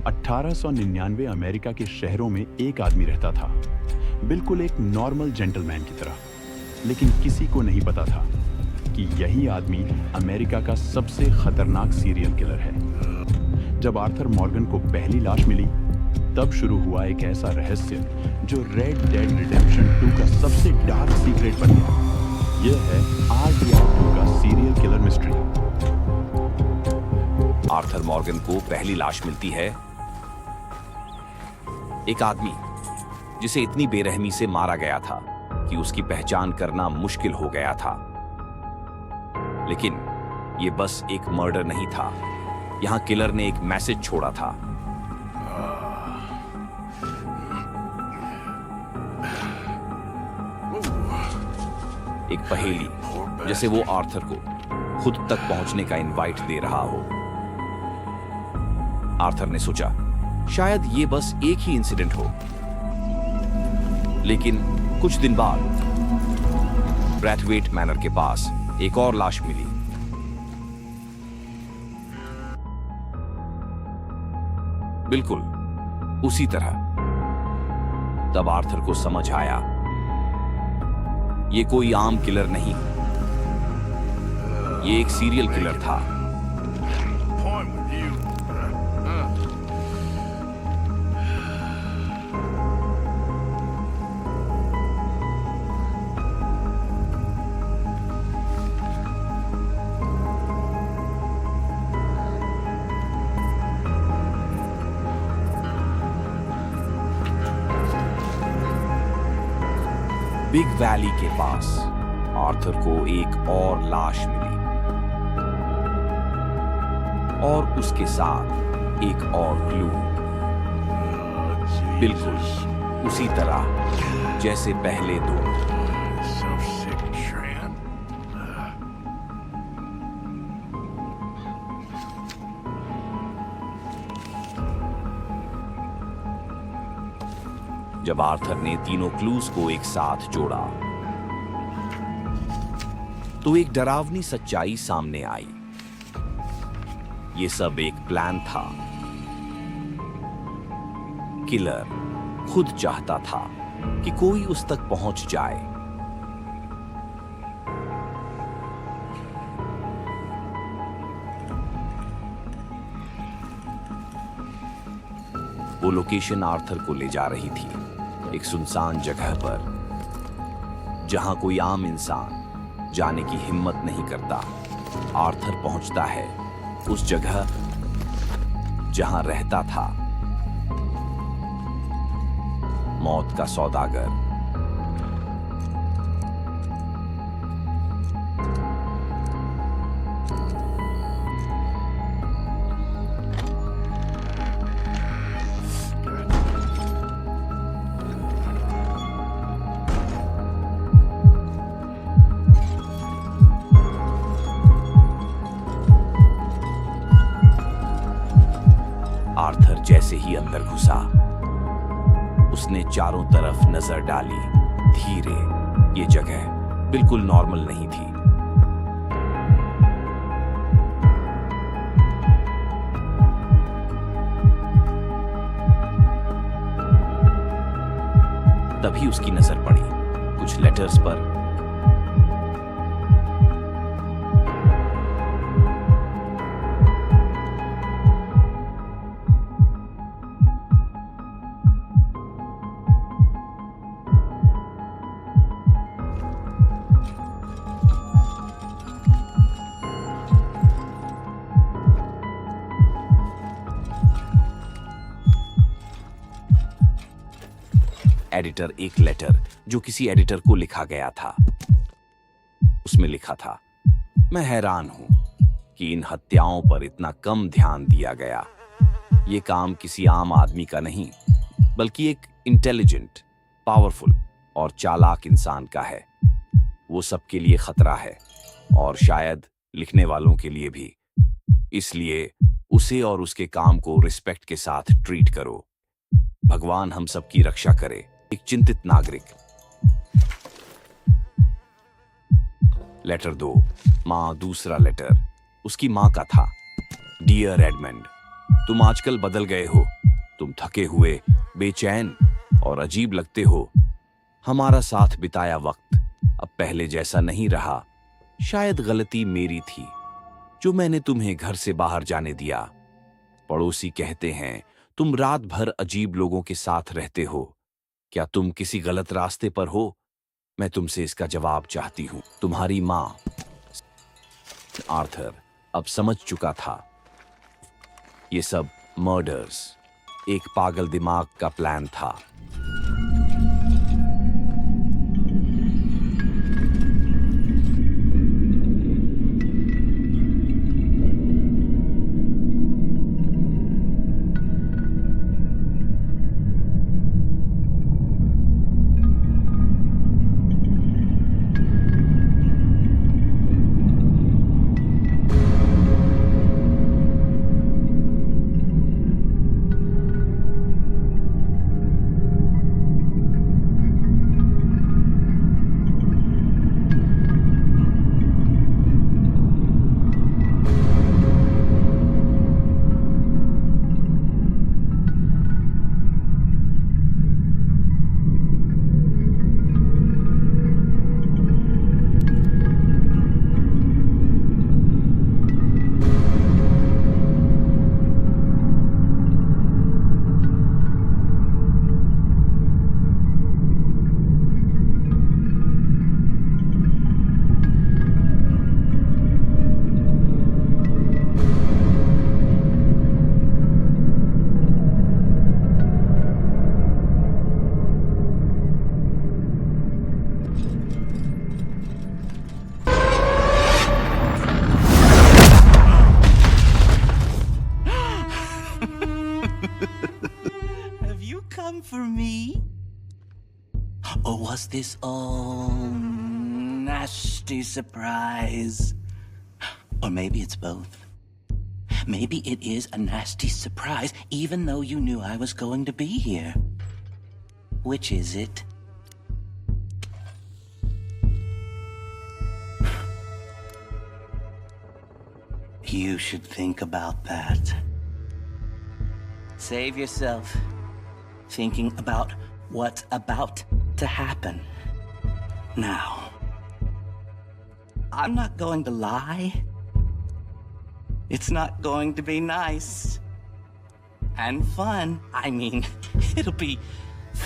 1899 America के शहरों में एक आदमी रहता था, बिल्कुल एक नॉर्मल जेंटलमैन की तरह। लेकिन किसी को नहीं पता था कि यही आदमी अमेरिका का सबसे खतरनाक सीरियल किलर है। जब आर्थर मॉर्गन को पहली लाश मिली, तब शुरू हुआ एक ऐसा रहस्य जो रेड डेड रिडेम्पशन 2 का सबसे डार्क सीक्रेट बन गया। यह है RDR2 का serial killer mystery. Arthur Morgan को पहली लाश मिलती है, एक आदमी जिसे इतनी बेरहमी से मारा गया था कि उसकी पहचान करना मुश्किल हो गया था। लेकिन यह बस एक मर्डर नहीं था, यहां किलर ने एक मैसेज छोड़ा था। एक पहेली, जैसे वो आर्थर को खुद तक पहुंचने का इनवाइट दे रहा हो। आर्थर ने सोचा शायद ये बस एक ही इंसिडेंट हो। लेकिन कुछ दिन बाद ब्रैथवेट मैनर के पास एक और लाश मिली। बिल्कुल उसी तरह। तब आर्थर को समझ आया, ये कोई आम किलर नहीं, ये एक सीरियल किलर था। बिग वैली के पास आर्थर को एक और लाश मिली और उसके साथ एक और क्लू, बिल्कुल उसी तरह जैसे पहले दो। जब आर्थर ने तीनों क्लूज को एक साथ जोड़ा तो एक डरावनी सच्चाई सामने आई। ये सब एक प्लान था। किलर खुद चाहता था कि कोई उस तक पहुंच जाए। वो लोकेशन आर्थर को ले जा रही थी, एक सुनसान जगह पर जहां कोई आम इंसान जाने की हिम्मत नहीं करता। आर्थर पहुंचता है उस जगह जहां रहता था मौत का सौदागर। आर्थर जैसे ही अंदर घुसा, उसने चारों तरफ नजर डाली। धीरे, ये जगह बिल्कुल नॉर्मल नहीं थी। तभी उसकी नजर पड़ी कुछ लेटर्स पर। एडिटर, एक लेटर जो किसी एडिटर को लिखा गया था। उसमें लिखा था, मैं हैरान हूं कि इन हत्याओं पर इतना कम ध्यान दिया गया। ये काम किसी आम आदमी का नहीं, बल्कि एक इंटेलिजेंट, पावरफुल और चालाक इंसान का है। वो सबके लिए खतरा है और शायद लिखने वालों के लिए भी। इसलिए उसे और उसके काम को रिस्पेक्ट के साथ ट्रीट करो। भगवान हम सबकी रक्षा करे। एक चिंतित नागरिक। लेटर 2, माँ। दूसरा लेटर उसकी माँ का था। डियर एडमंड, तुम आजकल बदल गए हो। तुम थके हुए, बेचैन और अजीब लगते हो। हमारा साथ बिताया वक्त अब पहले जैसा नहीं रहा। शायद गलती मेरी थी जो मैंने तुम्हें घर से बाहर जाने दिया। पड़ोसी कहते हैं तुम रात भर अजीब लोगों के साथ रहते हो। क्या तुम किसी गलत रास्ते पर हो? मैं तुमसे इसका जवाब चाहती हूं। तुम्हारी मां। आर्थर अब समझ चुका था। ये सब मर्डर्स एक पागल दिमाग का प्लान था। Have you come for me? Or was this all nasty surprise? Or maybe it's both. Maybe it is a nasty surprise, even though you knew I was going to be here. Which is it? You should think about that. Save yourself thinking about what's about to happen. Now, I'm not going to lie. It's not going to be nice and fun. I mean, it'll be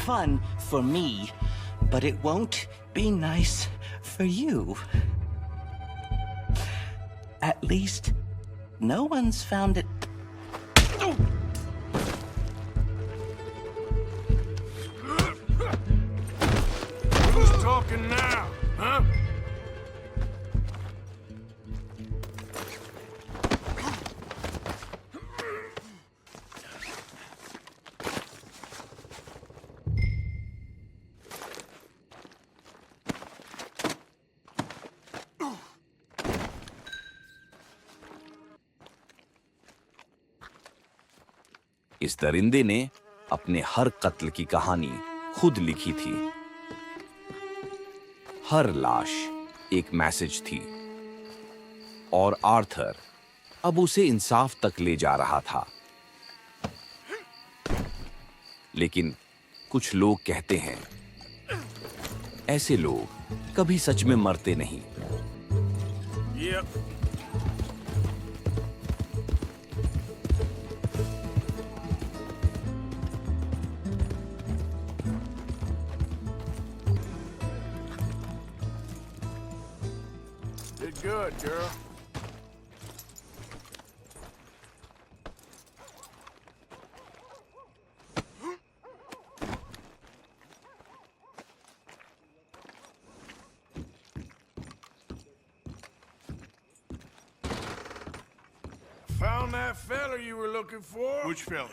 fun for me, but it won't be nice for you. At least, no one's found it. Who's talking now, huh? इस दरिंदे ने अपने हर कत्ल की कहानी खुद लिखी थी। हर लाश एक मैसेज थी और आर्थर अब उसे इंसाफ तक ले जा रहा था। लेकिन कुछ लोग कहते हैं ऐसे लोग कभी सच में मरते नहीं। Yep. Did good, girl. Found that fella you were looking for? Which fella?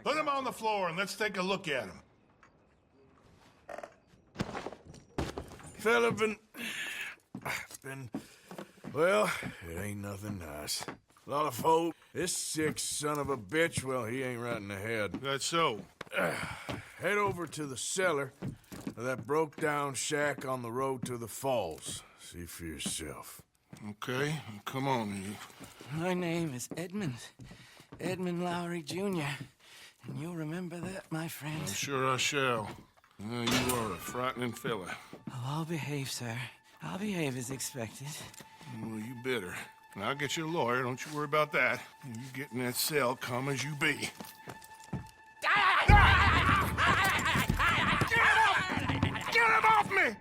Put him on the floor and let's take a look at him. Fella well, it ain't nothing nice. A lot of folk. This sick son of a bitch, well, he ain't right in the head. That's so. Head over to the cellar of that broke-down shack on the road to the falls. See for yourself. Okay, come on. My name is Edmund. Edmund Lowry Jr. And you'll remember that, my friend. I'm sure I shall. You are a frightening fella. Oh, I'll behave, sir. I'll behave as expected. Well, you better. And I'll get you a lawyer, don't you worry about that. And you get in that cell, calm as you be. Get him off me!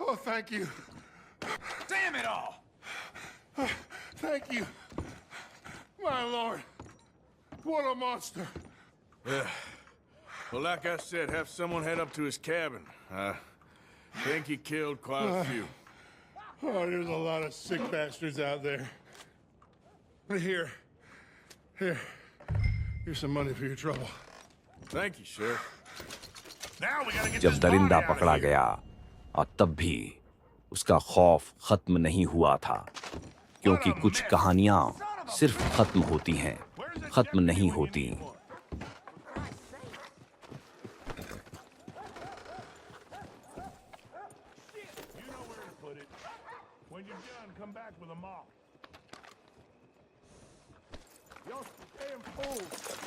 Oh, thank you. Damn it all! Thank you. My lord. What a monster. Yeah. Well, like I said, have someone head up to his cabin. I think he killed quite a few. Oh, there's a lot of sick bastards out there. Here. Here's some money for your trouble. Thank you, Sheriff. Now we gotta get जब this दरिंदा body out of पकड़ा here. गया और तब भी उसका खौफ खत्म नहीं हुआ था, क्योंकि कुछ कहानियां सिर्फ खत्म होती हैं, खत्म नहीं होती। You know where to put it. When you're done, come back with a mop. Y'all damn fools.